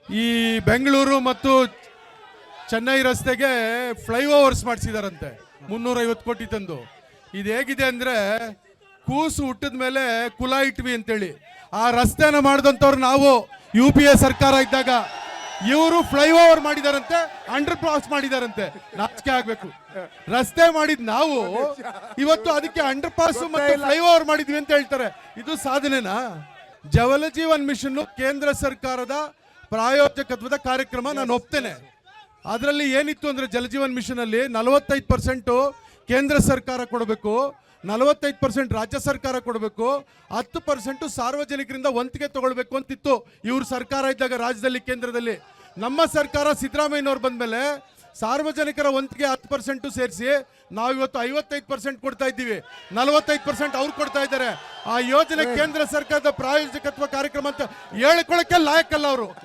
ಈ ಬೆಂಗಳೂರು ಮತ್ತು ಚೆನ್ನೈ ರಸ್ತೆಗೆ ಫ್ಲೈಓವರ್ಸ್ ಮಾಡಿಸಿದಾರಂತೆ 350 ಕೋಟಿ ತಂದು. ಇದು ಹೇಗಿದೆ ಅಂದ್ರೆ ಕೂಸು ಹುಟ್ಟಿದ ಮೇಲೆ ಕುಲ ಇಟ್ವಿ ಅಂತೇಳಿ ಆ ರಸ್ತೆನ ಮಾಡಿದಂಥವ್ರು ನಾವು UPA ಸರ್ಕಾರ ಇದ್ದಾಗ. ಇವರು ಫ್ಲೈಓವರ್ ಮಾಡಿದಾರಂತೆ, ಅಂಡರ್ ಪಾಸ್ ಮಾಡಿದಾರಂತೆ. ನಾಚಿಕೆ ಆಗ್ಬೇಕು. ರಸ್ತೆ ಮಾಡಿದ್ ನಾವು ಇವತ್ತು ಅದಕ್ಕೆ ಅಂಡರ್ ಪಾಸ್ ಮತ್ತೆ ಫ್ಲೈಓವರ್ ಮಾಡಿದ್ವಿ ಅಂತ ಹೇಳ್ತಾರೆ. ಇದು ಸಾಧನೆನಾ? ಜಲ ಜೀವನ್ ಮಿಷನ್ ಕೇಂದ್ರ ಸರ್ಕಾರದ ಪ್ರಾಯೋಜಕತ್ವದ ಕಾರ್ಯಕ್ರಮ, ನಾನು ಒಪ್ತೇನೆ. ಅದರಲ್ಲಿ ಏನಿತ್ತು ಅಂದ್ರೆ ಜಲಜೀವನ್ ಮಿಷನ್ ಅಲ್ಲಿ 45% ಕೇಂದ್ರ ಸರ್ಕಾರ ಕೊಡಬೇಕು, 45% ರಾಜ್ಯ ಸರ್ಕಾರ ಕೊಡಬೇಕು, 10% ಸಾರ್ವಜನಿಕರಿಂದ ವಂತಿಗೆ ತಗೊಳ್ಬೇಕು ಅಂತಿತ್ತು ಇವ್ರ ಸರ್ಕಾರ ಇದ್ದಾಗ ರಾಜ್ಯದಲ್ಲಿ, ಕೇಂದ್ರದಲ್ಲಿ. ನಮ್ಮ ಸರ್ಕಾರ ಸಿದ್ದರಾಮಯ್ಯನವ್ರು ಬಂದ್ಮೇಲೆ ಸಾರ್ವಜನಿಕರ ವಂತಿಗೆ 10% ಸೇರಿಸಿ ನಾವಿವತ್ತು 55% ಕೊಡ್ತಾ ಇದ್ದೀವಿ, 45% ಅವ್ರು ಕೊಡ್ತಾ ಇದ್ದಾರೆ. ಆ ಯೋಜನೆ ಕೇಂದ್ರ ಸರ್ಕಾರದ ಪ್ರಾಯೋಜಕತ್ವ ಕಾರ್ಯಕ್ರಮ ಅಂತ ಹೇಳ್ಕೊಳಕ್ಕೆ ಲಾಯಕ್ಕಲ್ಲ ಅವರು.